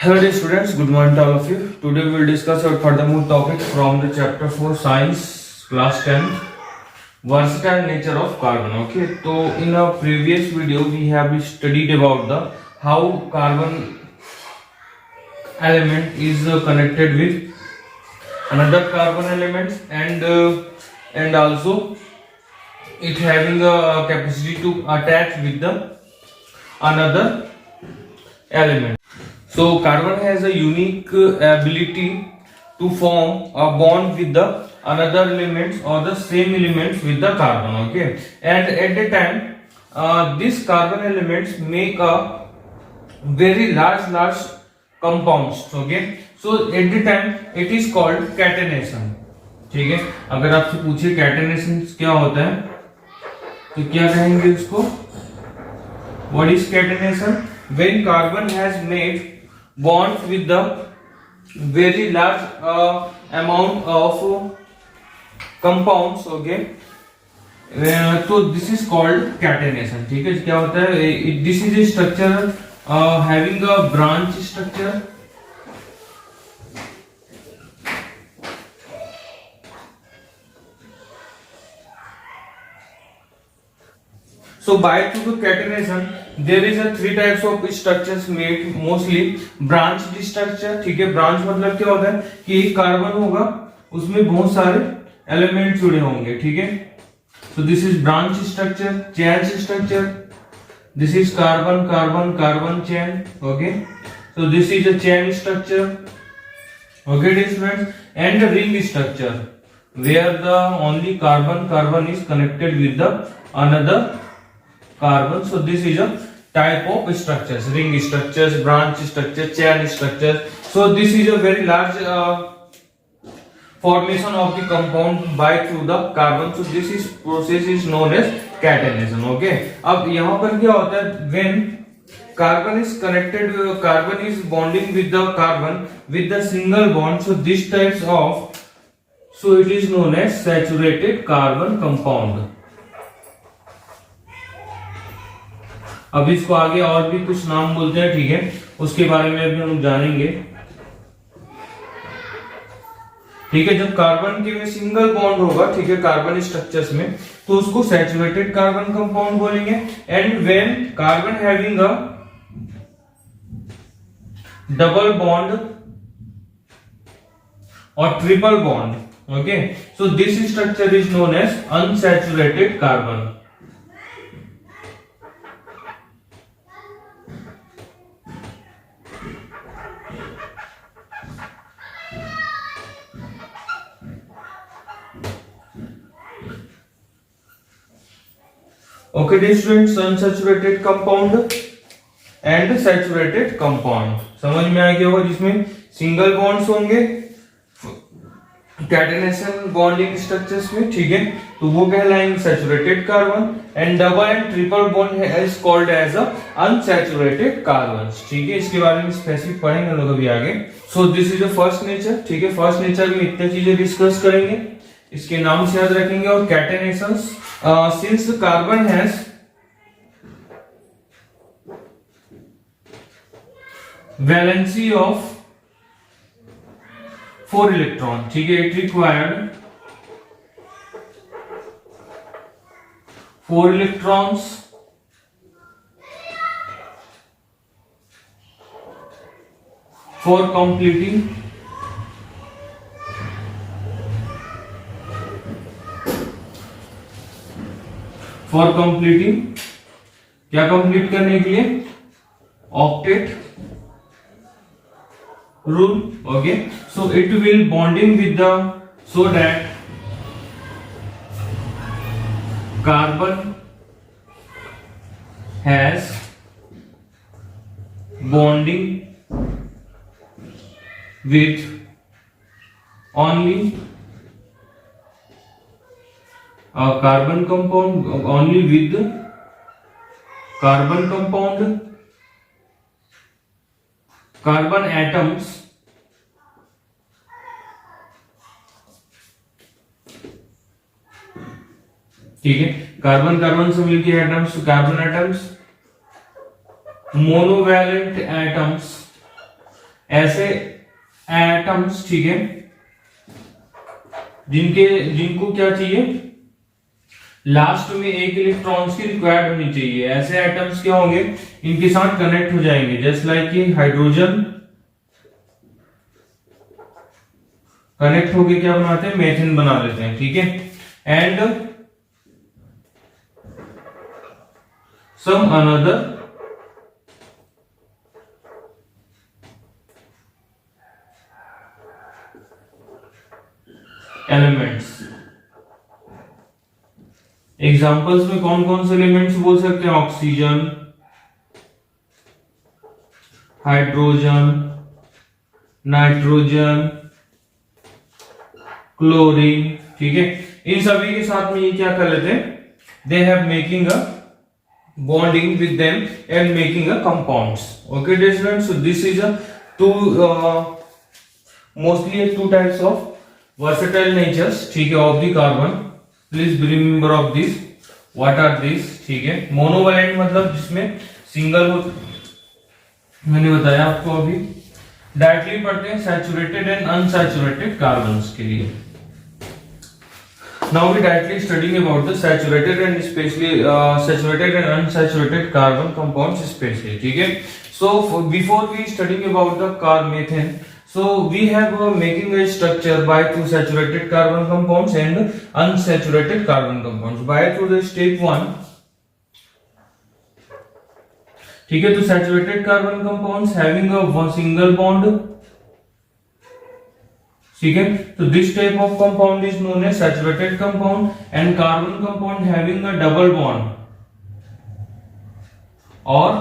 Hello dear students, good morning to all of you. Today we will discuss our furthermore topics from the chapter 4 science class 10 versatile nature of carbon. Okay, so in a previous video we have studied about the how carbon element is connected with another carbon element and also it having a capacity to attach with the another element. So carbon has a unique ability to form a bond with the another elements or the same elements with the carbon. Okay, and at the time these carbon elements make a very large compounds. Okay, so at the time it is called catenation. ठीक है, अगर आपसे पूछे catenation क्या होता है तो क्या कहेंगे उसको? What is catenation? When carbon has made bonds with the very large amount of compounds. Okay, so this is called catenation. ठीक है, क्या होता है? This is a structure having a branch structure. So by through the catenation there is a three types of structures made, mostly branched structure. ठीक है, branch मतलब क्या होता है कि एक कार्बन होगा उसमें बहुत सारे एलिमेंट जुड़े होंगे. ठीक है, so this is branch structure, chain structure. This is carbon carbon carbon chain. Okay, so this is a chain structure. Okay dear students, and the ring structure where the only carbon is connected with the another carbon. So this is a type of structures: ring structures, branch structure, chain structure. So this is a very large formation of the compound by through the carbon. So this is process is known as catenation. Okay, अब यहाँ पर क्या होता है? When carbon is connected, carbon is bonding with the carbon with the single bond. So this types of, so it is known as saturated carbon compound. अब इसको आगे और भी कुछ नाम बोलते हैं. ठीक है, उसके बारे में अभी हम जानेंगे. ठीक है, जब कार्बन के में सिंगल बॉन्ड होगा, ठीक है, कार्बन स्ट्रक्चर्स में, तो उसको सैचुरेटेड कार्बन कंपाउंड बोलेंगे. And when carbon having a double bond और triple bond. Okay, so this structure is known as unsaturated carbon. Okay dear students, unsaturated compound and saturated compound समझ में आ गया होगा, जिसमें सिंगल बॉन्ड्स होंगे catenation bonding structures में. ठीक है, तो वो कहलाएंगे saturated carbon. And double and triple bond is called as a unsaturated carbon. ठीक है, इसके बारे में स्पेसिफिक पढ़ेंगे हम लोग अभी आगे. सो this is the first nature. ठीक है, फर्स्ट नेचर में इतने चीजें डिस्कस करेंगे, इसके नाम से याद रखेंगे. और कैटेनेशंस, since carbon has valency of 4 electron. ठीक है, it required 4 electrons for completing क्या कंप्लीट करने के लिए? Octet rule. Okay, so it will bonding with the, so that carbon has bonding with only a carbon compound, only with carbon compound, carbon atoms ठीक है, carbon carbon से मिलके atoms, carbon atoms, monovalent atoms ऐसे atoms, ठीक है, जिनको क्या चाहिए, लास्ट में एक इलेक्ट्रॉन्स की रिक्वायर्ड होनी चाहिए। ऐसे एटम्स क्या होंगे, इनके साथ कनेक्ट हो जाएंगे, जस्ट लाइक कि हाइड्रोजन कनेक्ट होके क्या बनाते हैं, मेथेन बना देते हैं, ठीक है। And some another elements. Examples में कौन कौन से एलिमेंट्स बोल सकते हैं, ऑक्सीजन, हाइड्रोजन, नाइट्रोजन, क्लोरीन, ठीक है। इन सभी के साथ में ये क्या कर लेते हैं, they have making a bonding with them and making a compounds. Okay dear students, so this is a mostly two types of versatile natures, ठीक है, of the carbon. Please be remember of this. What are these, ठीक है। Monovalent मतलब जिसमें single हो, मैंने बताया आपको अभी। डायरेक्टली पढ़ते हैं सैचुरेटेड एंड अनसैचुरेटेड कार्बन्स के लिए। Now we directly studying about the saturated and especially saturated and unsaturated carbon compounds especially, ठीक है। So before we studying about the methane, so we have making a structure by two saturated carbon compounds and unsaturated carbon compounds by through the step 1, ठीक है। तो saturated carbon compounds having a one single bond, ठीक है। तो this type of compound is known as saturated compound and carbon compound having a double bond और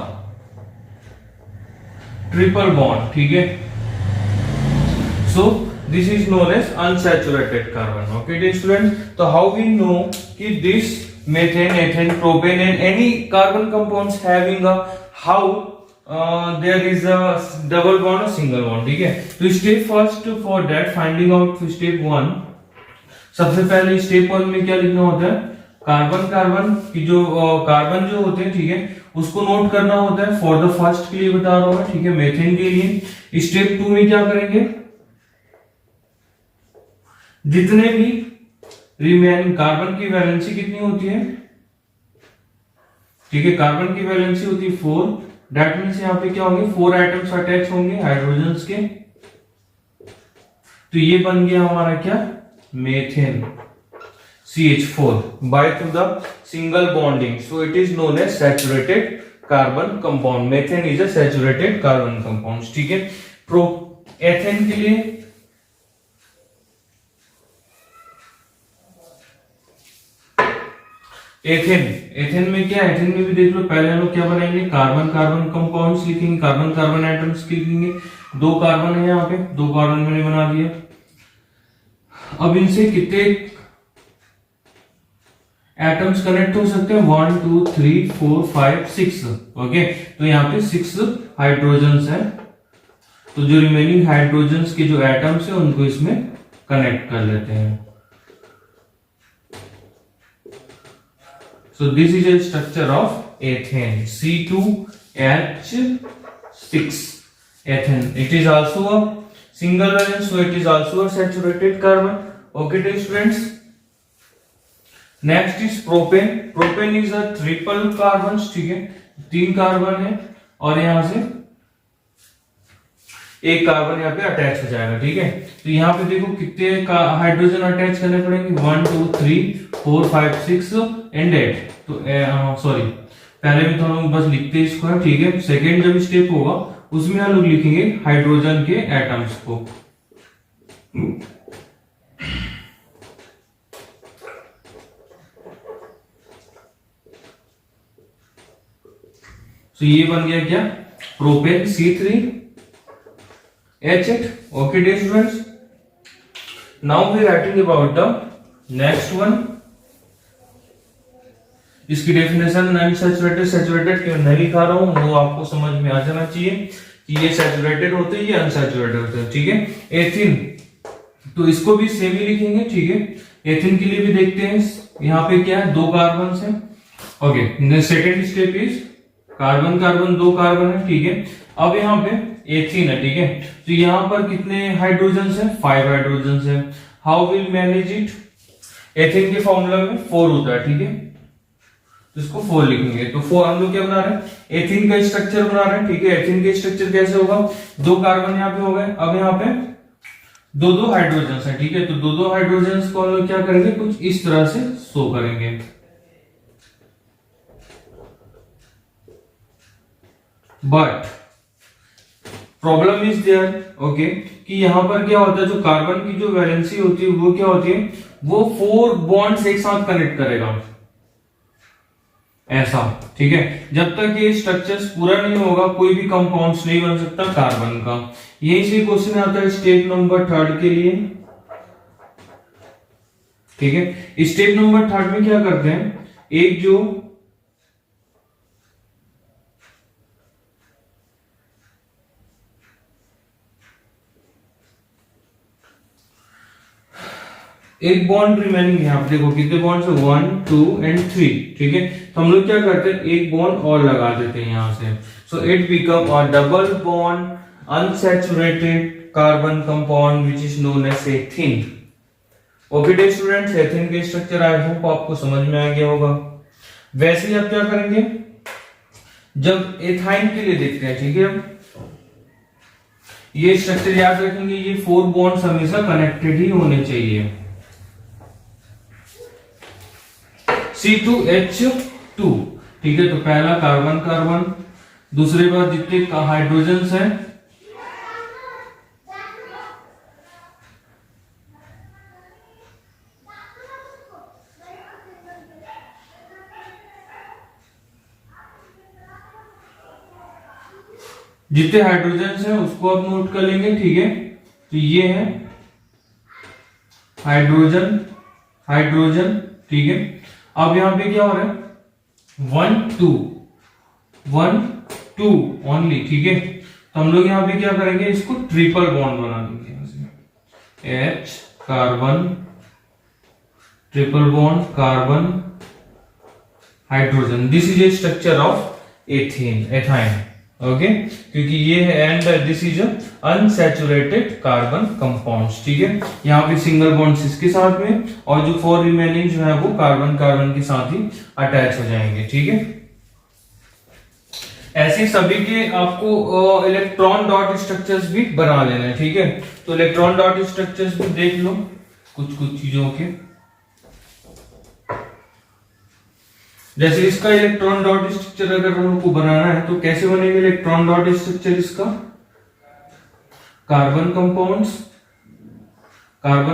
triple bond, ठीक है। So this is known as unsaturated carbon. Okay dear student, तो how we know कि this methane, ethane, propane and any carbon compounds having a how there is a double bond or single bond, ठीक है। तो step first for that finding out step 1, सबसे पहले step 1 में क्या लिखना होता है, कार्बन की जो कार्बन जो होते हैं, ठीक है, उसको नोट करना होता है। फॉर द फर्स्ट के लिए बता रहा हूं, ठीक है, मेथेन के लिए। स्टेप 2 में क्या करेंगे, जितने भी रिमेनिंग कार्बन की वैलेंसी कितनी होती है, ठीक है, कार्बन की वैलेंसी होती है 4। दैट मीन्स यहाँ पे क्या होंगे, 4 एटम्स अटैच होंगे हाइड्रोजन्स के। तो ये बन गया हमारा क्या, methane, CH4 by through the single bonding. So it is known as saturated carbon compound. Methane is a saturated carbon compound, ठीक है। प्रो एथेन के लिए एथेन में क्या, एथेन में भी देख लो, पहले हम लोग क्या बनाएंगे, कार्बन कार्बन कंपाउंड्स लिखेंगे, कार्बन कार्बन एटम्स लिखेंगे। 2 कार्बन है यहाँ पे, 2 कार्बन मैंने बना दिया। अब इनसे कितने एटम्स कनेक्ट हो सकते हैं, 1 2 3 4 5 6। ओके, तो यहाँ पे 6 हाइड्रोजन्स है। तो जो रिमेनिंग हाइड्रोजन्स के जो एटम्स है उनको इसमें कनेक्ट कर लेते हैं। So this is a structure of ethane, C2H6 ethane. It is also a single valence, so it is also a saturated carbon. Okay dear students, next is propane. Propane is a triple carbons, ठीक है, 3 carbon है और यहां से एक carbon यहाँ पे attach हो जाएगा, ठीक है। तो यहाँ पे देखो कितने हाइड्रोजन अटैच करने पड़ेंगे, 1 2 3 4 5 6 एंड 8। तो सॉरी, पहले में तो हम लोग बस लिखते हैं इसको, ठीक है। सेकेंड जब स्टेप होगा उसमें हम लोग लिखेंगे हाइड्रोजन के एटम्स को। तो ये बन गया क्या, propane C3H8। Okay dear students, now we writing about the next one. इसकी डेफिनेशन अनसैचुरेटेड सैचुरेटेड क्यों नहीं लिखा रहा हूं, वो आपको समझ में आ जाना चाहिए कि ये सैचुरेटेड होते हैं, ये अनसैचुरेटेड होते हैं, ठीक है। एथिन, तो इसको भी सेम ही लिखेंगे, ठीक है। एथिन के लिए भी देखते हैं, यहाँ पे क्या है, 2 कार्बन है। Okay, second step is carbon carbon 2 carbon है, ठीक है। अब यहाँ पे एथीन है, ठीक है। तो यहाँ पर कितने हाइड्रोजन है? 5 हाइड्रोजन है। How will manage it? Ethene के फॉर्मूला में 4 होता है, ठीक है, तो इसको 4 लिखेंगे। तो 4 हम लोग क्या बना रहे हैं? एथीन का स्ट्रक्चर बना रहे हैं, ठीक है। एथीन का स्ट्रक्चर कैसे होगा? 2 कार्बन यहाँ पे हो गए, अब यहाँ पे 2 हाइड्रोजन है, ठीक है। तो 2 हाइड्रोजन को हम लोग क्या करेंगे? कुछ इस तरह से शो करेंगे। But problem is there, okay, कि यहां पर क्या होता है, जो कार्बन की जो वैलेंसी होती है वो क्या होती है? वो 4 बॉन्ड्स एक साथ कनेक्ट करेगा, ऐसा, ठीक है। जब तक ये स्ट्रक्चर्स पूरा नहीं होगा कोई भी कंपाउंड्स नहीं बन सकता कार्बन का। यही से क्वेश्चन आता है स्टेप नंबर 3 के लिए, ठीक है। स्टेप नंबर 3 में क्या करते हैं? एक जो एक बॉन्ड रिमेनिंग है, आप देखो कितने बॉन्ड है? 1 2 एंड 3, ठीक है। तो हम लोग क्या करते हैं? एक बॉन्ड और लगा देते हैं यहां से। So it become a double bond unsaturated carbon compound which is known as ethene. Okay dear students, ethene के स्ट्रक्चर आई होप आपको समझ में आ गया होगा। वैसे ही आप क्या करेंगे जब एथाइन के लिए देखते हैं, ठीक है, ये स्ट्रक्चर याद रखेंगे, ये 4 बॉन्ड्स हमेशा कनेक्टेड ही होने चाहिए। C2H2, ठीक है। तो पहला कार्बन कार्बन, दूसरे बार जितने हाइड्रोजन हैं जितने हाइड्रोजन हैं उसको आप नोट कर लेंगे, ठीक है। तो ये है हाइड्रोजन हाइड्रोजन, ठीक है। अब यहां पे क्या हो रहा है? 1 2 ओनली, ठीक है। तो हम लोग यहां पे क्या करेंगे? इसको ट्रिपल बॉन्ड बना देंगे, यहां से H carbon, triple bond carbon hydrogen. This is a structure of ethyne, okay, क्योंकि ये है and this is unsaturated carbon compounds, ठीक है। यहाँ पे सिंगल बॉन्ड्स इसके साथ में और जो 4 रिमेनिंग जो है वो कार्बन कार्बन के साथ ही अटैच हो जाएंगे, ठीक है। ऐसे सभी के आपको इलेक्ट्रॉन डॉट स्ट्रक्चर्स भी बना लेना है, ठीक है। तो इलेक्ट्रॉन डॉट स्ट्रक्चर्स भी देख लो कुछ चीजों के, जैसे इसका इलेक्ट्रॉन डॉट स्ट्रक्चर अगर हमको बनाना है तो कैसे बनेगा इलेक्ट्रॉन डॉट स्ट्रक्चर इसका? कार्बन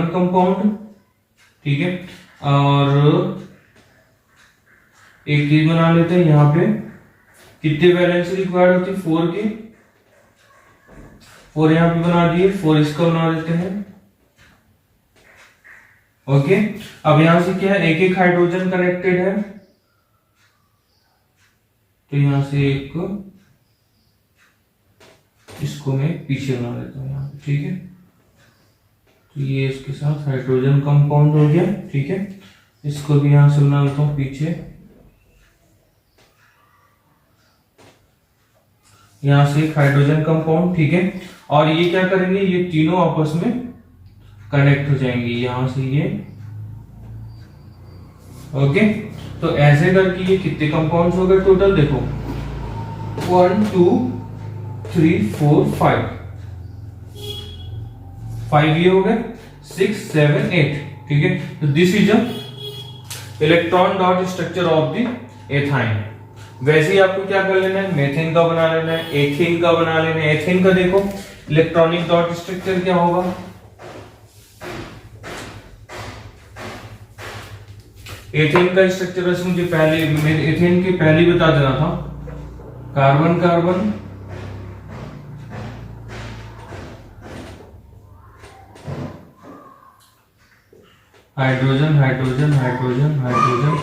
कंपाउंड, ठीक है। और एक चीज बना लेते हैं, यहां पे कितने वैलेंसी रिक्वायर्ड होती है? 4 की, 4 यहां पे बना दिए, 4 इसका बना देते हैं, ओके। अब यहां से क्या है? एक हाइड्रोजन कनेक्टेड है, तो यहां से एक इसको मैं पीछे बना देता हूं यहां पे, ठीक है। तो ये इसके साथ हाइड्रोजन कंपाउंड हो गया, ठीक है। इसको भी यहां से बना देता हूं पीछे, यहां से एक हाइड्रोजन कंपाउंड, ठीक है। और ये क्या करेंगे? ये तीनों आपस में कनेक्ट हो जाएंगे यहां से ये, ओके। तो ऐसे करके ये कितने कंपाउंड्स हो गए टोटल? देखो 1 2 3 4 5 ये हो गए, 6 7 8, ठीक है। तो this is a electron dot structure of the ethyne. वैसे ही आपको क्या कर लेना है? मेथेन का बना लेना है, एथेन का बना लेना है। एथेन का देखो इलेक्ट्रॉनिक डॉट स्ट्रक्चर क्या होगा? एथेन का स्ट्रक्चर वैसे मुझे पहले मेरे एथेन के पहले ही बता देना था, carbon carbon, hydrogen hydrogen hydrogen hydrogen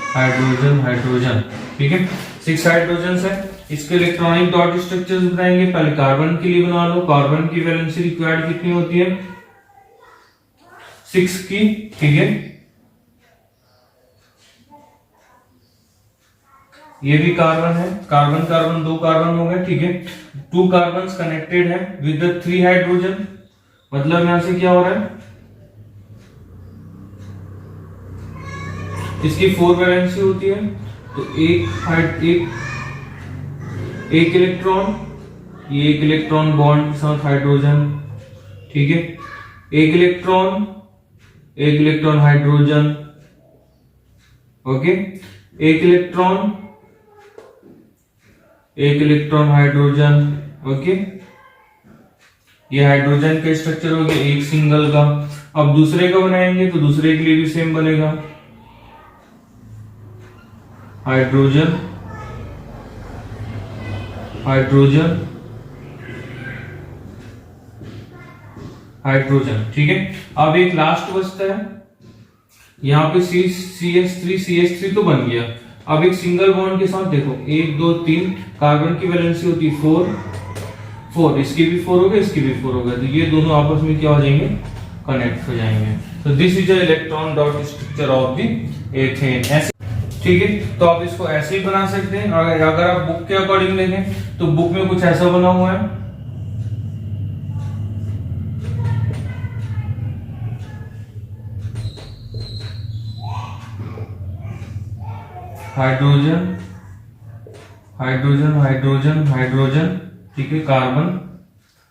hydrogen hydrogen, ठीक है। 6 हाइड्रोजन है। इसके इलेक्ट्रॉनिक डॉट स्ट्रक्चर्स बनाएंगे। पहले कार्बन के लिए बना लो, कार्बन की वैलेंसी रिक्वायर्ड कितनी होती है? 6 की, ठीक है। ये भी कार्बन है, कार्बन कार्बन, दो कार्बन हो गए, ठीक है। टू कार्बन कनेक्टेड है विद द थ्री हाइड्रोजन, मतलब यहां से क्या हो रहा है, इसकी फोर वैलेंसी होती है, तो एक इलेक्ट्रॉन, ये एक इलेक्ट्रॉन बॉन्ड के साथ हाइड्रोजन, ठीक है, एक इलेक्ट्रॉन हाइड्रोजन, ओके, एक इलेक्ट्रॉन हाइड्रोजन, ओके। ये हाइड्रोजन का स्ट्रक्चर हो गया एक सिंगल का। अब दूसरे का बनाएंगे तो दूसरे के लिए भी सेम बनेगा, हाइड्रोजन हाइड्रोजन हाइड्रोजन, ठीक है। अब एक लास्ट बचता है, यहाँ पे CH3 तो बन गया। अब एक सिंगल बॉन्ड के साथ देखो, 1 2 3 कार्बन की वैलेंसी होती है 4, इसकी भी 4 हो गया, इसकी भी 4 हो गया, तो ये दोनों आपस में क्या हो जाएंगे, कनेक्ट हो जाएंगे। तो this is the electron dot structure of the ethane, ऐसे, ठीक है। तो आप इसको ऐसे ही बना सकते हैं। अगर आप बुक के अकॉर्डिंग देखें तो बुक में कुछ ऐसा बना हुआ है, हाइड्रोजन हाइड्रोजन हाइड्रोजन हाइड्रोजन, ठीक है, कार्बन,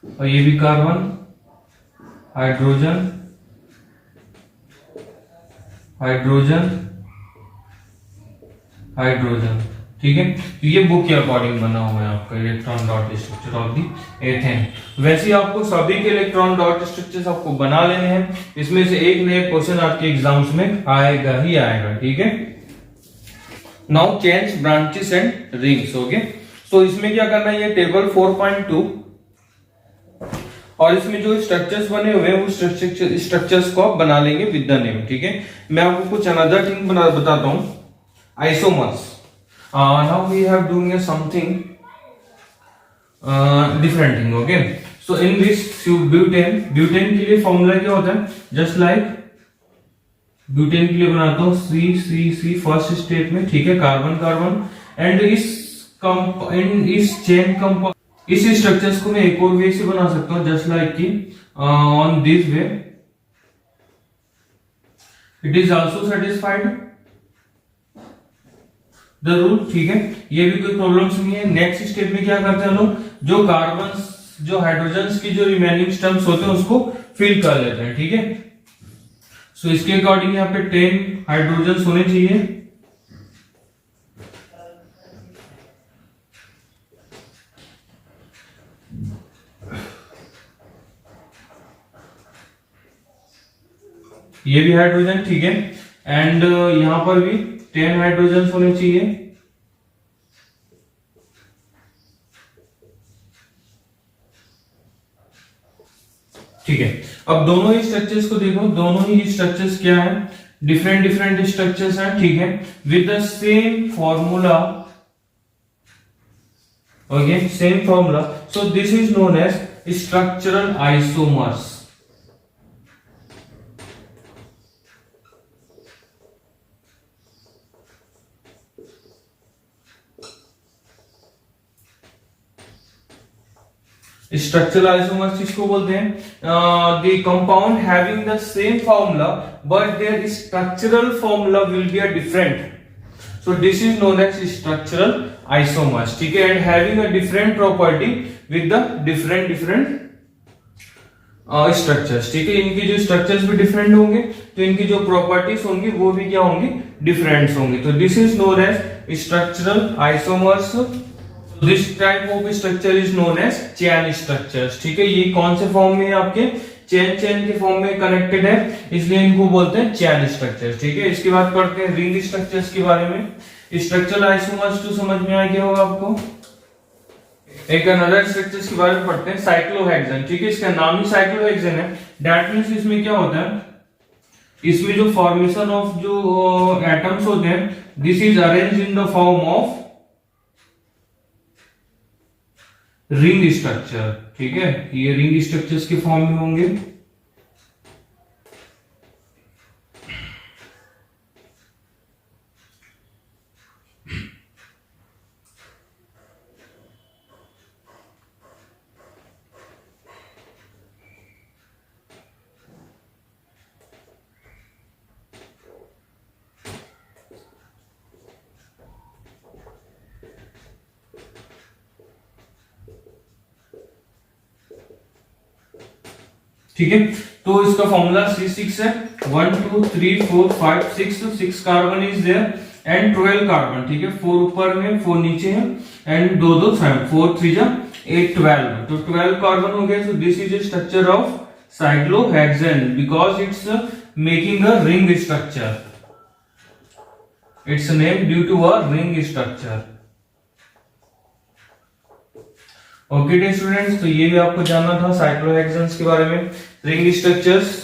और ये भी कार्बन, हाइड्रोजन हाइड्रोजन हाइड्रोजन, ठीक है। तो ये बुक के अकॉर्डिंग बना हुआ है आपका electron dot structure of the ethane. वैसे ही आपको सभी के इलेक्ट्रॉन डॉट स्ट्रक्चर्स आपको बना लेने हैं, इसमें से एक नए क्वेश्चन आपके एग्जाम्स में आएगा ही आएगा, ठीक है। Now change branches and rings, okay. तो इसमें क्या करना है, ये टेबल 4.2 और इसमें जो स्ट्रक्चर्स बने हुए हैं वो स्ट्रक्चर्स को आप बना लेंगे विद द नेम, ठीक है। मैं आपको कुछ अनदर थिंग बताता हूं, isomers. Now we have doing something different thing, okay. So in this butane के लिए फॉर्मूला क्या होता है, जस्ट लाइक ब्यूटेन के लिए बनाता हूँ C फर्स्ट स्टेप में, ठीक है, कार्बन कार्बन, एंड इस चेन कंपाउंड, इस स्ट्रक्चर्स को मैं एक और वे से बना सकता हूँ, जस्ट लाइक की on this way it is also satisfied the rule, ठीक है, ये भी कोई प्रॉब्लम्स नहीं है। नेक्स्ट स्टेप में क्या करते हैं लोग, जो कार्बन जो हाइड्रोजन की जो रिमेनिंग स्टम्प्स होते हैं उसको फिल कर लेते हैं, ठीक है। सो इसके अकॉर्डिंग यहाँ पे 10 हाइड्रोजन होने चाहिए, ये भी हाइड्रोजन, ठीक है, एंड यहां पर भी 10 हाइड्रोजन होने चाहिए, ठीक है। अब दोनों ही स्ट्रक्चर्स को देखो, दोनों ही स्ट्रक्चर्स क्या है, डिफरेंट स्ट्रक्चर्स हैं, ठीक है, with the same formula, okay, same formula. So this is known as structural isomers. Structural isomers किसको बोलते हैं, the compound having the same formula but their structural formula will be a different, so this is known as structural isomers, ठीक है, and having a different property with the different structures, ठीक है। इनकी जो structures भी different होंगे तो इनकी जो प्रॉपर्टीज होंगी वो भी क्या होंगी, डिफरेंट होंगी, तो this is known as structural isomers. This type of structure is known as chain structures, ठीक है। ये कौन से फॉर्म में है, आपके चेन के फॉर्म में कनेक्टेड है, इसलिए इनको बोलते हैं चेन स्ट्रक्चर्स, ठीक है। इसके बाद पढ़ते हैं रिंग स्ट्रक्चर्स के बारे में। स्ट्रक्चरल आइसोमर्स तो समझ में आ गया होगा आपको। एक अनदर स्ट्रक्चर्स के बारे में पढ़ते हैं, साइक्लोहेक्सेन, ठीक है, इसका नाम ही साइक्लोहेक्सेन है। दैट मींस इसमें क्या होता है, इसमें जो फॉर्मेशन ऑफ जो एटम्स होते हैं, this is arrange in the form of ring structure, ठीक है, ये रिंग स्ट्रक्चर्स के फॉर्म में होंगे। ठीक है। तो इसका फॉर्मूला C6 है, 1 2 3 4 5 6 carbon is there and 12 carbon, ठीक है। 4 ऊपर में 4 नीचे है एंड 2 2 7 4 3 जा 8 12, तो 12 कार्बन हो गया। So this is a structure of cyclohexane because it's making a ring structure, it's name due to a ring structure. Okay dear students, तो ये भी आपको जानना था साइक्लोहेक्सेन्स के बारे में, ring structures.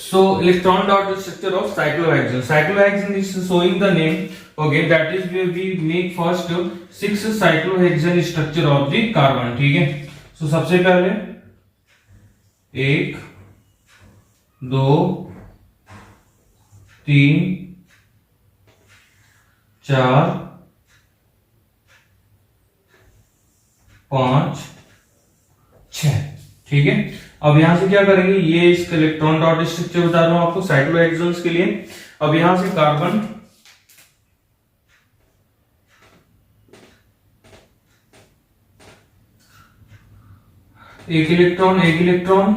So electron dot structure of cyclohexane. Cyclohexane is showing the name. Okay, that is where we make first 6 cyclohexane structure of the carbon. ठीक है। So सबसे पहले 1 2 3 4 5 6, ठीक है। अब यहां से क्या करेंगे, ये इसका इलेक्ट्रॉन डॉट स्ट्रक्चर बता रहा हूं आपको साइक्लोहेक्सेन्स के लिए। अब यहां से कार्बन एक इलेक्ट्रॉन एक इलेक्ट्रॉन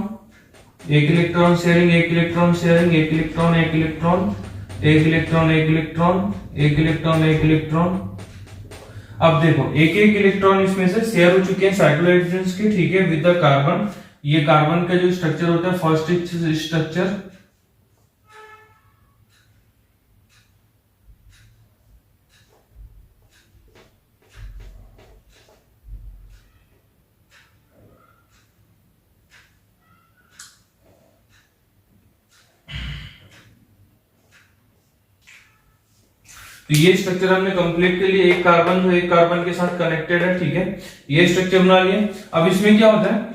एक इलेक्ट्रॉन शेयरिंग, एक इलेक्ट्रॉन शेयरिंग, एक इलेक्ट्रॉन एक इलेक्ट्रॉन एक इलेक्ट्रॉन एक इलेक्ट्रॉन एक इलेक्ट्रॉन एक इलेक्ट्रॉन। अब देखो एक एक इलेक्ट्रॉन इसमें से शेयर हो चुके हैं साइक्लोहेक्सेन्स के, ठीक है, विद द कार्बन। ये कार्बन का जो स्ट्रक्चर होता है फर्स्ट स्ट्रक्चर, तो ये स्ट्रक्चर हमने कंप्लीट कर लिया। एक कार्बन जो एक कार्बन के साथ कनेक्टेड है, ठीक है, ये स्ट्रक्चर बना लिया। अब इसमें क्या होता है,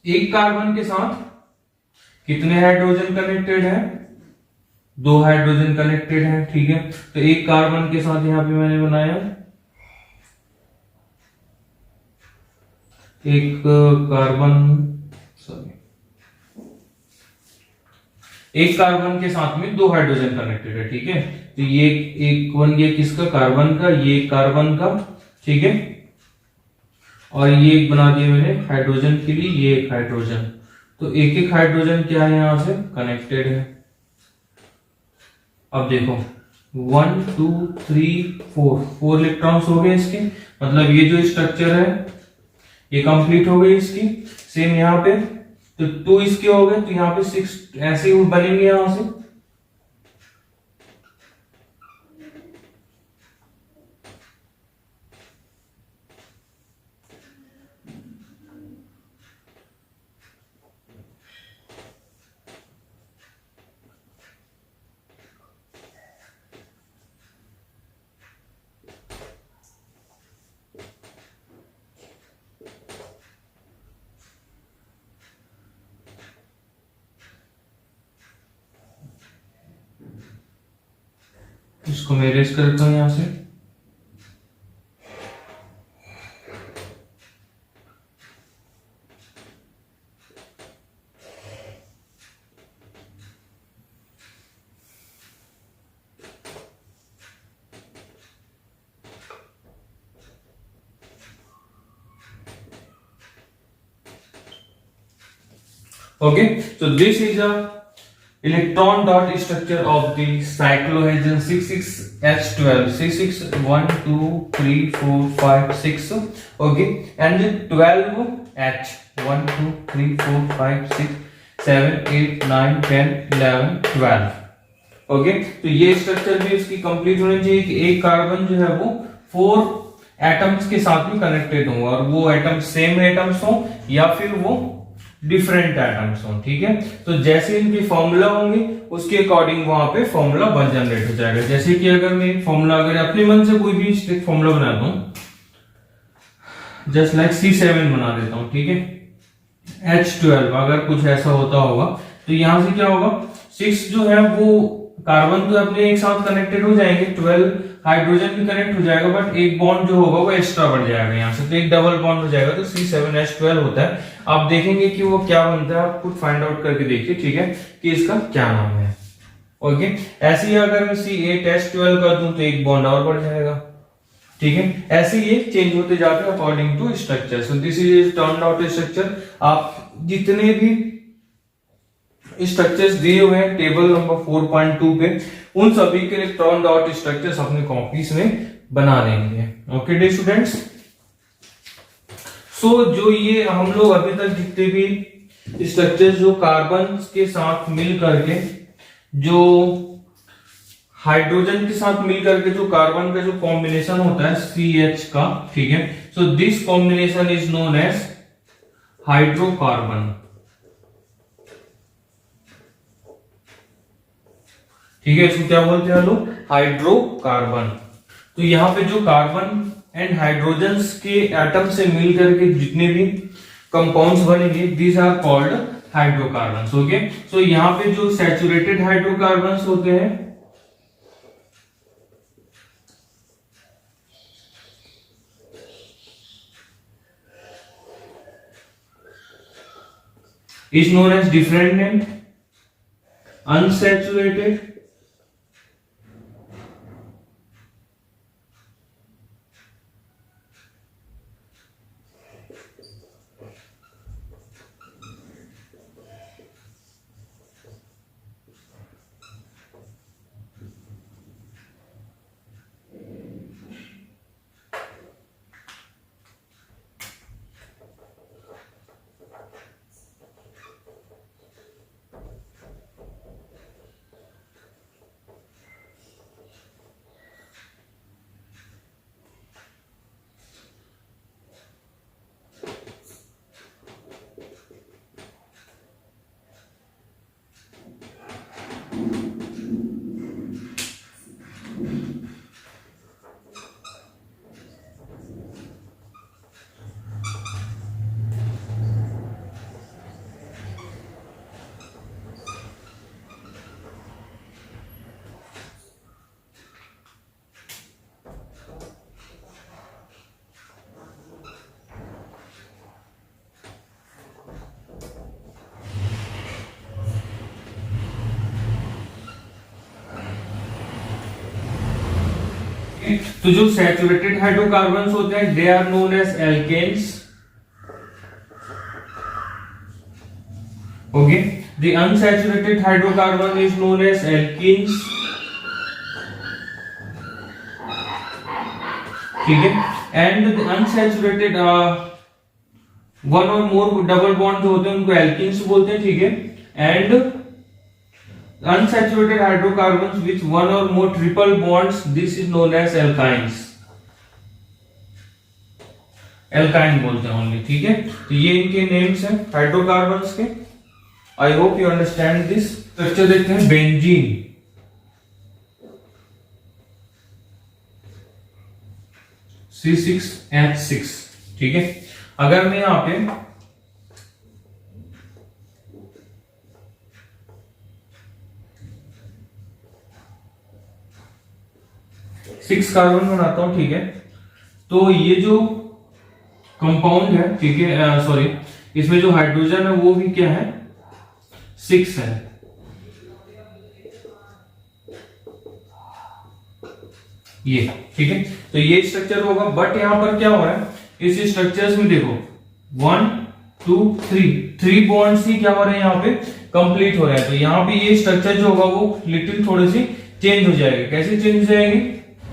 एक कार्बन के साथ कितने हाइड्रोजन कनेक्टेड है, 2 हाइड्रोजन कनेक्टेड है, ठीक है। तो एक कार्बन के साथ यहां पे मैंने बनाया एक कार्बन, सॉरी, एक कार्बन के साथ में 2 हाइड्रोजन कनेक्टेड है, ठीक है। तो ये एक वन, ये किसका, कार्बन का, ये कार्बन का, ठीक है। और ये एक बना दिया मैंने हाइड्रोजन के लिए, ये एक हाइड्रोजन। तो एक एक हाइड्रोजन क्या है, यहां से कनेक्टेड है। अब देखो 1 2 3 4 इलेक्ट्रॉन्स हो गए इसके, मतलब ये जो स्ट्रक्चर है ये कंप्लीट हो गई इसकी। सेम यहाँ पे तो 2 इसके हो गए, तो यहाँ पे 6 ऐसे ही बनेंगे यहां से। इसको मैं इरेज करता हूं यहां से। Okay, so this is a electron dot structure of the cyclohexane C6H12. C6 1 2 3 4 5 6. Okay, and the 12H 1 2 3 4 5 6 7 8 9 10 11 12. Okay, तो ये स्ट्रक्चर भी इसकी कंप्लीट होनी चाहिए कि एक कार्बन जो है वो 4 एटम्स के साथ में कनेक्टेड हो, और वो एटम्स सेम एटम्स हो या फिर वो डिफरेंट एटम्स हो, ठीक है। तो जैसे इनके फॉर्मूला होंगे उसके अकॉर्डिंग वहां पे फॉर्मूला बन जनरेट हो जाएगा। जैसे कि अगर मैं फॉर्मूला, अगर अपने मन से कोई भी स्ट्रिक्ट फॉर्मूला बनाता हूं, जस्ट लाइक C7 बना देता हूं, ठीक है, H12 अगर कुछ ऐसा होता होगा, तो यहां से क्या होगा, 6 जो है वो कार्बन तो अपने एक साथ कनेक्टेड हो जाएंगे, 12 हाइड्रोजन भी कनेक्ट हो जाएगा, बट एक बॉन्ड जो होगा वो एक्स्ट्रा बढ़ जाएगा यहाँ से, तो एक डबल बॉन्ड हो जाएगा, तो C7H12 होता है। आप देखेंगे कि वो क्या बनता है, आप खुद फाइंड आउट करके देखिए, ठीक है, कि इसका क्या नाम है। ओके, ऐसे ही अगर मैं C8H12 कर दूं तो एक बॉन्ड और बढ़ जाएगा, ठीक है, ऐसे ये चेंज होते जाते हैं according to structure. So this is turn out structure. आप जितने भी स्ट्रक्चर्स दिए हुए हैं टेबल नंबर 4.2 पे, उन सभी के लिए टर्न आउट स्ट्रक्चर्स अपने कॉपीज में बना लेंगे। Okay day students. सो जो ये हम लोग अभी तक जितने भी स्ट्रक्चर्स जो कार्बन के साथ मिल करके, जो हाइड्रोजन के साथ मिल करके जो कार्बन का जो कॉम्बिनेशन होता है CH का, ठीक है, so this combination is known as hydrocarbon. ठीक है, इसको क्या बोलते हैं लोग? हाइड्रोकार्बन। तो यहां पे जो कार्बन एंड हाइड्रोजन्स के एटम से मिल करके जितने भी कंपाउंड्स बनेंगे, these are called hydrocarbons. Okay, so यहां पे जो सैचुरेटेड हाइड्रोकार्बन्स होते हैं, is known as different name unsaturated तो जो सैचुरेटेड हाइड्रोकार्बन्स होते हैं they are known as alkanes. Okay, the unsaturated hydrocarbon is known as alkenes. ठीक है, एंड द अनसैचुरेटेड वन और मोर डबल बॉन्ड जो होते हैं उनको एल्कीन्स बोलते हैं। ठीक है, and unsaturated hydrocarbons with one or more triple bonds, this is known as alkynes। Alkyne बोलते हैं ओनली। ठीक है, तो ये इनके नेम्स हैं हाइड्रोकार्बन्स के। I hope you understand this. Structure देखते हैं बेंजीन। C6H6। ठीक है, अगर मैं यहां पे सिक्स कार्बन बनाता हूं, ठीक है, तो ये जो कंपाउंड है, ठीक है, सॉरी, इसमें जो हाइड्रोजन है वो भी क्या है? 6 है। ये ठीक है, तो ये स्ट्रक्चर होगा। बट यहां पर क्या हो रहा है इस स्ट्रक्चर्स में? देखो 1 2 3 बॉन्ड्स ही क्या हो रहे हैं यहाँ पे कंप्लीट हो रहा है। तो यहाँ पे ये स्ट्रक्चर जो होगा वो लिटिल थोड़े से चेंज हो जाएगा। कैसे चेंज हो जाएंगे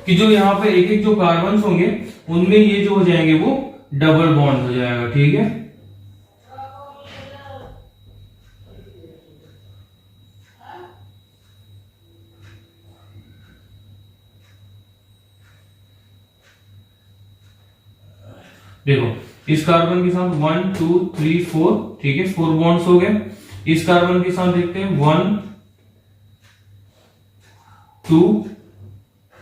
कि जो यहाँ पे एक एक जो कार्बन होंगे उनमें ये जो हो जाएंगे वो डबल बॉन्ड हो जाएगा। ठीक है, देखो इस कार्बन के साथ 1 2 3 4, ठीक है, 4 बॉन्ड्स हो गए। इस कार्बन के साथ देखते हैं 1 2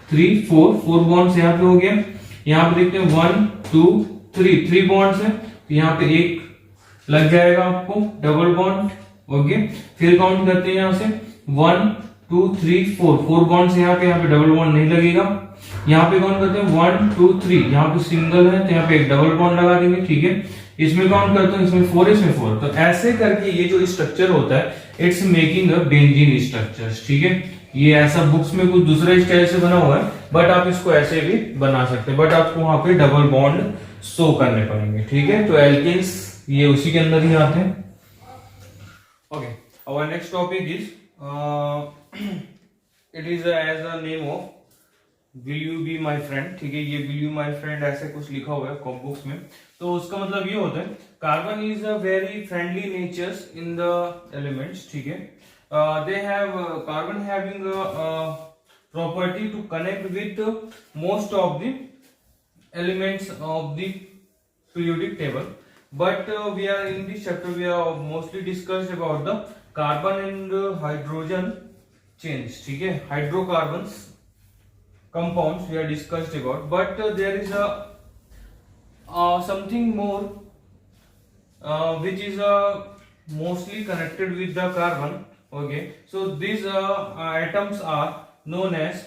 3 4 बॉन्ड्स यहाँ पे हो गया। यहाँ पे देखते हैं 1 2 3 बॉन्ड्स है, तो यहाँ पे एक लग जाएगा आपको डबल बॉन्ड। ओके, फिर काउंट करते हैं यहाँ से 1 2 3 4 बॉन्ड्स यहाँ पे डबल बॉन्ड नहीं लगेगा। यहाँ पे काउंट करते हैं 1 2 3, यहाँ पे सिंगल है तो यहाँ पे एक डबल बॉन्ड लगा देंगे। ठीक है, इसमें काउंट करते हैं, इसमें 4, इसमें 4। तो ऐसे करके ये जो स्ट्रक्चर होता है it's making a benzene structure. ठीक है, ये ऐसा बुक्स में कुछ दूसरे स्टाइल से बना हुआ है, बट आप इसको ऐसे भी बना सकते हैं, बट आपको वहां पे डबल बॉन्ड शो करने पड़ेंगे, ठीक है। तो एल्केन्स ये उसी के अंदर ही आते हैं। Okay, our next topic is it is as a name of will you be my friend, ठीक है। ये विल यू माई फ्रेंड ऐसे कुछ लिखा हुआ है कॉप बुक्स में, तो उसका मतलब ये होता है carbon is a very friendly natures in the elements, ठीक है। they have carbon having a property to connect with most of the elements of the periodic table, but we are in this chapter we are mostly discussed about the carbon and hydrogen chains, ठीक है। hydrocarbons compounds we are discussed about, but there is a something more which is mostly connected with the carbon. Okay, so these atoms are known as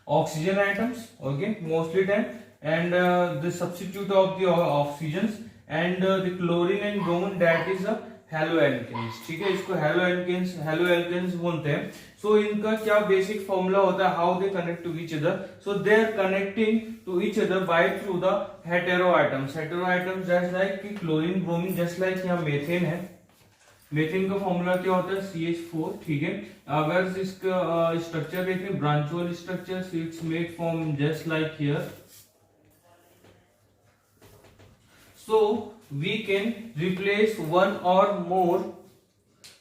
oxygen atoms, okay, mostly time, and the substitute of the oxygens, and the chlorine and bromine, that is a haloalkanes, ठीक है। इसको haloalkanes बोलते हैं। सो इनका क्या basic formula होता है, how they connect to each other. So they are connecting to each other by through the hetero items just like कि क्लोरीन ब्रोमीन, जस्ट लाइक यहाँ मेथेन है। मेथेन का फॉर्मूला क्या होता है CH4, ठीक है। अगर इसका स्ट्रक्चर देखें ब्रांचुअल structure, it's made from just like here. So we can replace one or more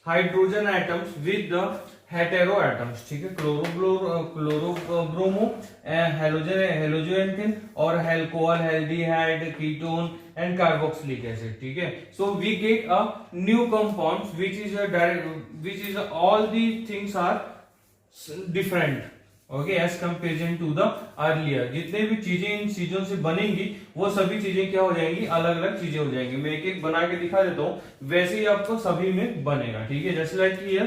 hydrogen atoms with the hetero atoms, ठीक है। क्लोरोब्रोमो, हेलोजन और alcohol, aldehyde, ketone and carboxylic acid, ठीक है। So we get a new compound which is all the things are different, okay, as comparison to the earlier. जितने भी चीजें इन चीजों से बनेंगी वो सभी चीजें क्या हो जाएंगी, अलग अलग चीजें हो जाएंगी। मैं एक एक बना के दिखा देता हूं, वैसे ही आपको सभी में बनेगा, ठीक है। जैसे लाइक ये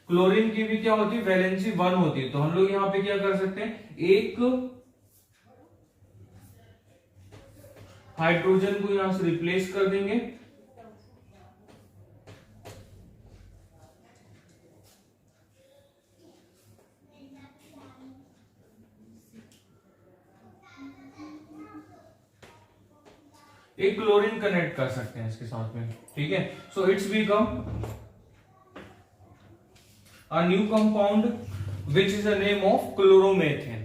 क्लोरीन की भी क्या होती है, वैलेंसी 1 होती है, तो हम लोग यहाँ पे क्या कर सकते हैं, एक हाइड्रोजन को यहां से रिप्लेस कर देंगे, एक क्लोरीन कनेक्ट कर सकते हैं इसके साथ में, ठीक है। So it's become a new compound which is a name of chloromethane,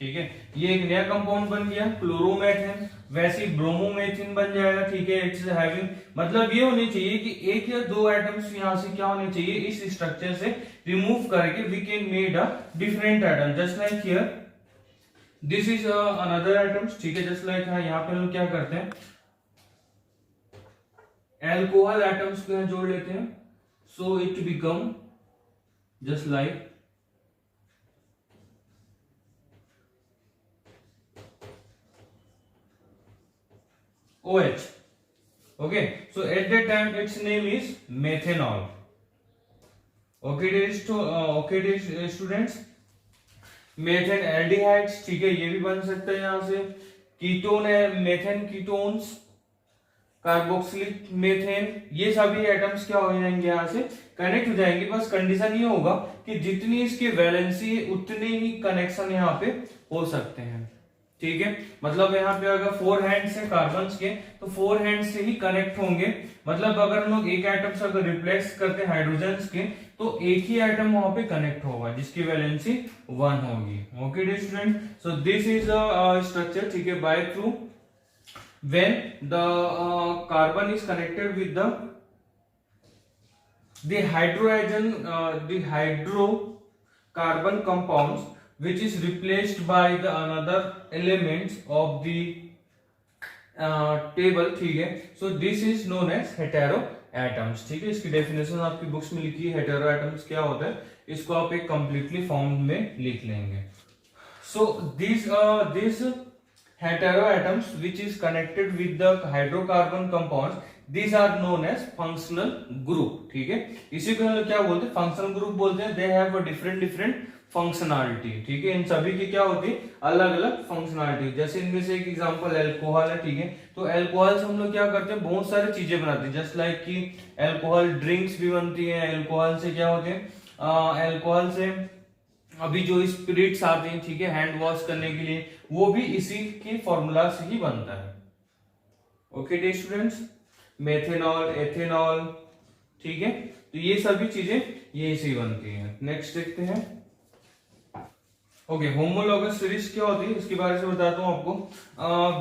ठीक है। ये एक नया कंपाउंड बन गया क्लोरोमेथेन, वैसे ही ब्रोमोमेथेन बन जाएगा, ठीक है। इट्स हैविंग, मतलब ये होनी चाहिए कि एक या दो एटम्स यहां से क्या होने चाहिए, इस स्ट्रक्चर से रिमूव करके we can made a different atom, just like here this is another atoms, ठीक है। जस्ट लाइक यहाँ पे हम क्या करते हैं, एल्कोहल एटम्स को यहां जोड़ लेते हैं, सो it become just like OH, okay, so at that time its name is methanol, okay dear students। Methane aldehydes, ठीक है, ये भी बन सकता है यहां से। कीटोन है, मेथेन कीटोन्स, कार्बोक्सिलिक मेथेन, ये सभी एटम्स क्या हो जाएंगे, यहां से कनेक्ट हो जाएंगे। बस कंडीशन ये होगा कि जितनी इसकी वैलेंसी है उतने ही कनेक्शन यहाँ पे हो सकते हैं, ठीक है। मतलब यहाँ पे अगर 4 हैंड्स है कार्बन्स के, तो 4 हैंड्स से ही कनेक्ट होंगे। मतलब अगर हम लोग एक एटम से अगर रिप्लेस करते हैं हाइड्रोजन के, तो एक ही एटम वहां पे कनेक्ट होगा जिसकी वैलेंसी 1 होगी, okay dear student. So this is a structure, ठीक है, by through when the carbon is connected with the hydrocarbon compounds which is replaced by the another elements of the table, ठीक है। so this is known as hetero atoms, ठीक है। इसकी definition आपकी books में लिखी है, हेटेरो एटम्स क्या होता है, इसको आप एक कंप्लीटली फॉर्म में लिख लेंगे। so this hetero atoms which is connected with the hydrocarbon compounds, these are known as functional group, ठीक है। इसी को हम लोग क्या बोलते हैं, फंक्शनल ग्रुप बोलते हैं। they have a different functionality, ठीक है। इन सभी की क्या होती है, अलग अलग फंक्शनैलिटी। जैसे इनमें से एक एग्जांपल अल्कोहल है, ठीक है। तो अल्कोहल से हम लोग क्या करते हैं, बहुत सारी चीजें बनाते हैं, जस्ट लाइक कि अल्कोहल ड्रिंक्स भी बनती है। अल्कोहल से क्या होते हैं, अल्कोहल से अभी जो स्पिरिट्स आते हैं, ठीक है, हैंड वॉश करने के लिए, वो भी इसी के फॉर्मूला से ही बनता है। Okay dear students, methanol, ethanol, ठीक है, तो ये सभी चीजें ये से ही बनती हैं। नेक्स्ट देखते हैं। ओके, होमोलॉगस सीरीज क्या होती है इसके बारे में बताता हूं आपको।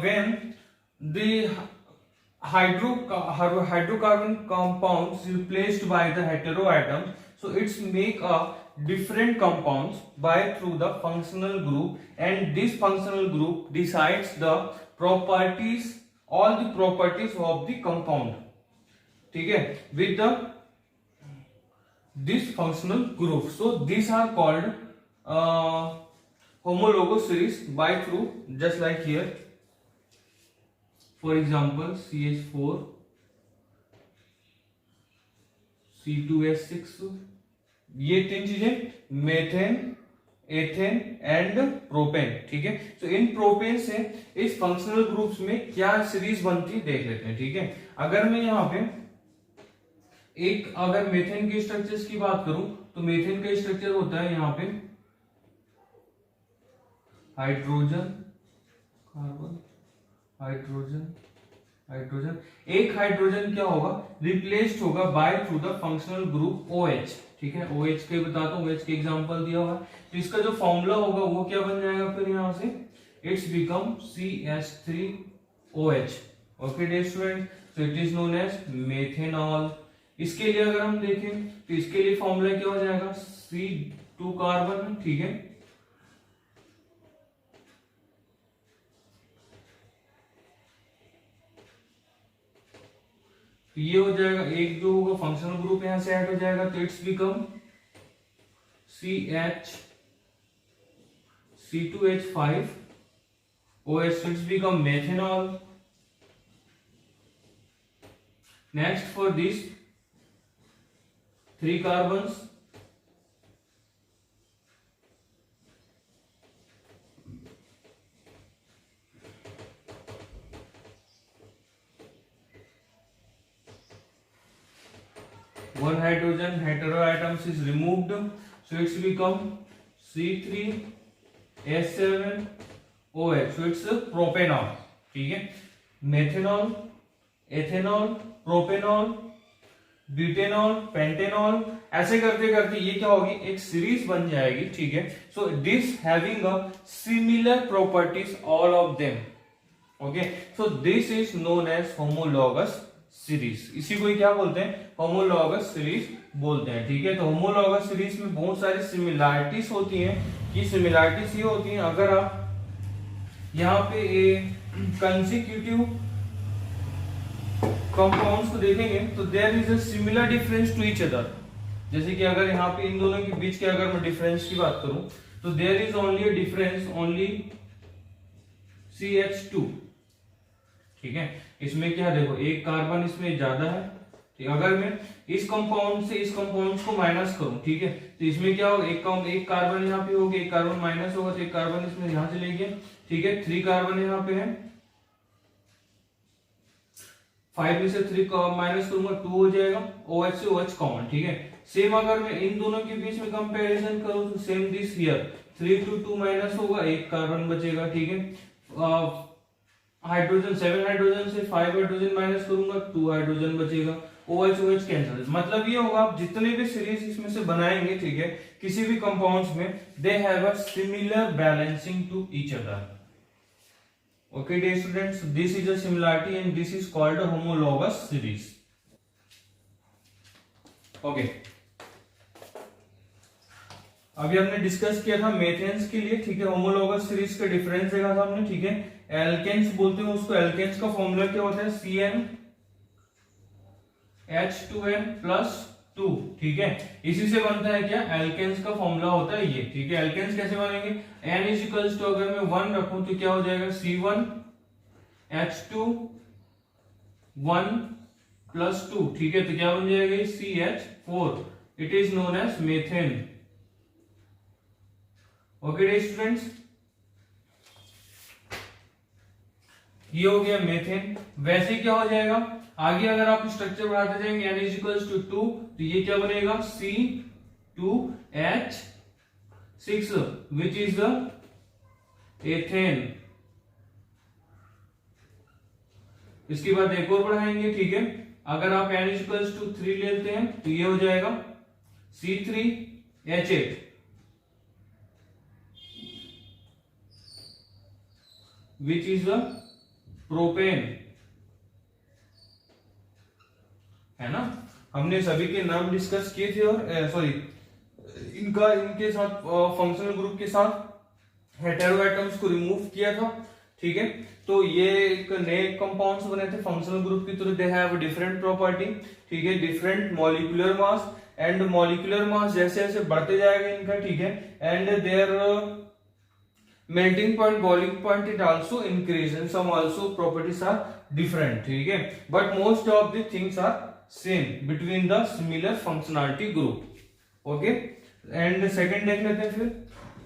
When the hydrocarbon compounds replaced by the heteroatoms, so it's make a different compounds by through the functional group, and this functional group decides the properties, all the properties of the compound, ठीक है, with the this functional group. So these are called homologous series by through, just like here. For example, CH4, C2H6, ये तीन चीजें methane, ethane and propane, ठीक है। तो इन propane से इस फंक्शनल ग्रुप्स में क्या सीरीज बनती है देख लेते हैं, ठीक है। अगर मैं यहाँ पे अगर मेथेन के स्ट्रक्चर्स की बात करूं तो मेथेन का स्ट्रक्चर होता है यहाँ पे हाइड्रोजन, कार्बन, हाइड्रोजन, हाइड्रोजन, एक हाइड्रोजन क्या होगा, रिप्लेस्ड होगा by through the functional group OH, ठीक है। OH के बताता हूं, OH के एग्जांपल दिया हुआ है, तो इसका जो फॉर्मूला होगा वो क्या बन जाएगा फिर यहां से, it's become CH3OH। Okay dear student, so it is known as methanol. इसके लिए अगर हम देखें तो इसके लिए फॉर्मूला क्या हो जाएगा, C2 कार्बन, ठीक है, तो ये हो जाएगा, एक जो होगा फंक्शनल ग्रुप यहां से ऐड हो जाएगा, तो it's become C2H5OH, so it's become methanol. Next, for these 3 carbons, one hydrogen heteroatoms is removed, so it's become C3H7OH, so it's a propanol, ठीक है। Methanol, ethanol, propanol, butanol, pentanol, ऐसे करते करते ये क्या होगी, एक सीरीज बन जाएगी, ठीक है। So this having a similar properties all of them, okay, so this is known as homologous series. इसी को ही क्या बोलते हैं, होमोलॉगस सीरीज बोलते हैं, ठीक है। तो होमोलॉगस सीरीज में बहुत सारी सिमिलैरिटीज होती हैं, कि सिमिलैरिटीज ये होती हैं, अगर आप यहाँ पे कंसेक्यूटिव कंपाउंड्स को देखेंगे तो there is a similar difference to each other. जैसे कि अगर यहाँ पे इन दोनों के बीच के अगर मैं डिफरेंस की बात करूं तो there is only a difference, only CH2, ठीक है। इसमें क्या देखो, एक कार्बन इसमें ज्यादा है, ठीक। अगर मैं इस कंपाउंड से इस कंपाउंड को माइनस करूं, ठीक है, तो इसमें क्या होगा, एक कार्बन यहाँ पे होगा, एक कार्बन माइनस होगा, तो एक कार्बन इसमें यहां चले गया, ठीक है। 3 कार्बन यहाँ पे है, 5 में से 3 माइनस करूंगा 2 हो जाएगा, OH से OH कॉमन, ठीक है। सेम अगर मैं इन दोनों के बीच में कंपैरिजन करूं तो same this here 3 to 2 minus होगा, एक कार्बन बचेगा, ठीक है। हाइड्रोजन 7 हाइड्रोजन से 5 हाइड्रोजन माइनस करूंगा, 2 हाइड्रोजन बचेगा, OH OH कैंसिल। मतलब ये होगा, आप जितने भी सीरीज इसमें से बनाएंगे, ठीक है, किसी भी कंपाउंड्स में, they have a similar balancing to each other. Okay dear students, this is a similarity and this is called a homologous series. Okay, अभी हमने डिस्कस किया था मेथेन्स के लिए, ठीक है, होमोलॉगस सीरीज का डिफरेंस देखा था हमने, ठीक है। एल्केन्स बोलते हैं उसको, एल्केन्स का फॉर्मूला क्या होता है, CnH2n+2, ठीक है। इसी से बनता है क्या, एल्केन्स का फॉर्मूला होता है ये, ठीक है। एल्केन्स कैसे बनेंगे, N इक्वल्स टू अगर मैं 1 रखूं तो क्या हो जाएगा, C1H2 1+2, ठीक है। तो क्या बन जाएगा, CH4, it is known as methane. Okay dear students, ये हो गया मेथेन। वैसे क्या हो जाएगा, आगे अगर आप स्ट्रक्चर बढ़ाते जाएंगे N इक्वल्स टू 2, तो ये क्या बनेगा, C2 2H6 which is the ethane. इसके बाद एक और बढ़ाएंगे, ठीक है। अगर आप n=3 लेते हैं तो ये हो जाएगा C3H8 which is the propane, है ना। हमने सभी के नाम डिस्कस किए थे और सॉरी इनके साथ फंक्शनल ग्रुप के साथ हेटेरो एटम्स को रिमूव किया था, ठीक है। तो ये एक नए कंपाउंड्स बने थे फंक्शनल ग्रुप की, तो दे हैव डिफरेंट प्रॉपर्टी, ठीक है, different molecular mass, and molecular mass जैसे जैसे बढ़ते जाएगा इनका, ठीक है, and there melting point, boiling point it also increase and some also properties are different, ठीक है, but most of the things are same between the similar functionality group, okay। and second देख लेते हैं फिर,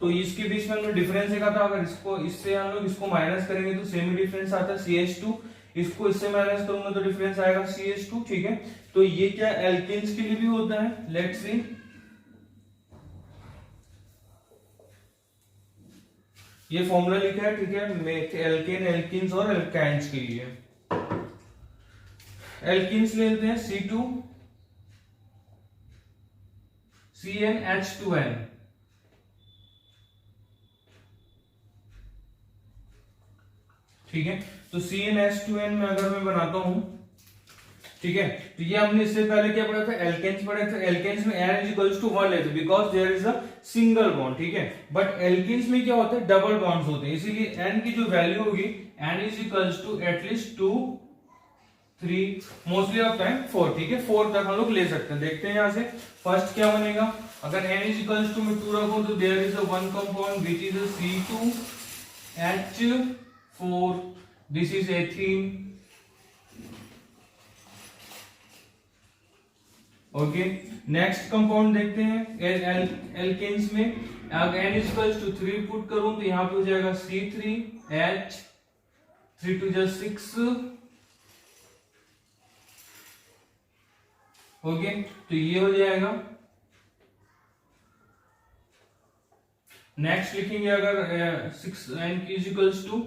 तो इसके बीच में हमने डिफरेंस देखा था, अगर इसको इससे हम लोग इसको माइनस करेंगे तो सेम डिफरेंस आता है CH2, इसको इससे माइनस करूंगा तो डिफरेंस आएगा CH2, ठीक है। तो ये क्या एल्केन्स के लिए भी होता है, लेट्स सी। ये फॉर्मूला लिखा है, ठीक है, एल्केन, एल्किन्स और एल्काइंस के लिए। एल्किन्स ले लेते हैं C2 CnH2n, ठीक है। तो CnH2n में अगर मैं बनाता हूं, ठीक है, तो ये हमने इससे पहले क्या पढ़ा था, एल्केन्स पढ़े थे। एल्केन्स में n=1 लेते because there is a single bond, ठीक है, बट एल्केन्स में क्या होता है, डबल बॉन्ड्स होते हैं, इसीलिए n की जो वैल्यू होगी n at least 2 3 mostly of time 4, ठीक है, 4 तक हम लोग ले सकते हैं। देखते हैं यहां से फर्स्ट क्या बनेगा, अगर n में 2 रखो तो there is a one compound which is C2H4, this is ethene, okay. Next compound देखते हैं एल्केन्स में, अगर n=3 पुट करूं तो यहां पे हो जाएगा C3H, 3 2 6, ओके, तो ये हो जाएगा। नेक्स्ट लिखेंगे अगर 6 n=4,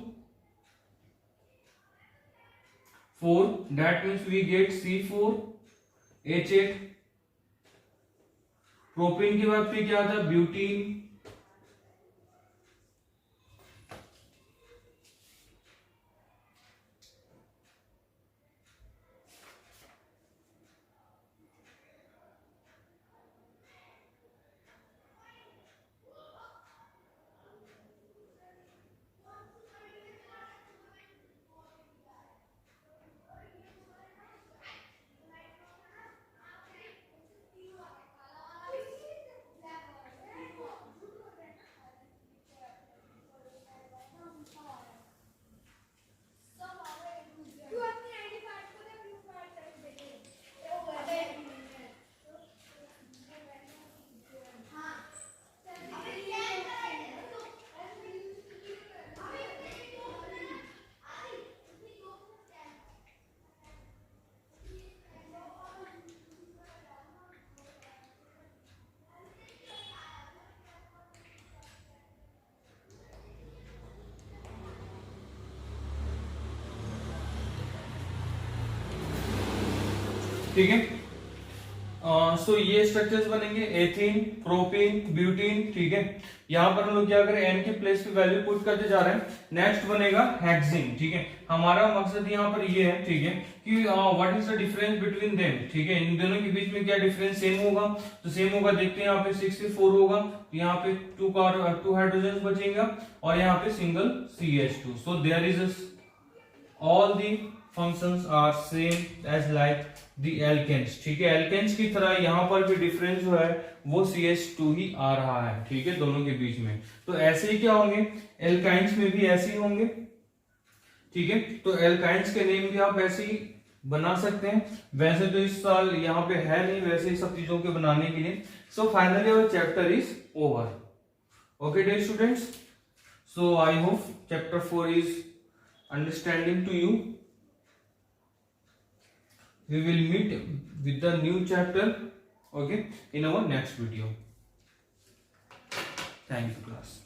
that means we get C4H8। Propane के बाद फिर क्या आता है, ब्यूटीन, ठीक है। सो ये स्ट्रक्चर्स बनेंगे, एथीन, प्रोपेन, ब्यूटीन, ठीक है। यहां पर हम लोग क्या करें, n के प्लेस पे वैल्यू पुट करते जा रहे हैं। नेक्स्ट बनेगा हेक्सेन, ठीक है। हमारा मकसद यहाँ पर ये है, ठीक है, कि what is the difference between them, ठीक है, इन दोनों के बीच में क्या डिफरेंस सेम होगा, तो सेम होगा। देखते हैं यहाँ पे 6 से 4 होगा, तो यहाँ पे 2 हाइड्रोजन बचेगा और यहाँ पे single CH2। So there is all the functions are same as like the alkanes, ठीक है। एल्केन्स की तरह यहाँ पर भी डिफरेंस जो है वो CH2 ही आ रहा है, ठीक है, दोनों के बीच में। तो ऐसे ही क्या होंगे, एल्काइंस में भी ऐसे ही होंगे, ठीक है। तो एल्काइंस के नेम भी आप ऐसे ही बना सकते हैं। वैसे तो इस साल यहाँ पे है नहीं वैसे ही सब चीजों के बनाने के लिए। So finally our chapter is over. Okay dear students, so I hope chapter 4 is understanding to you. We will meet with the new chapter, okay, in our next video. Thank you, class.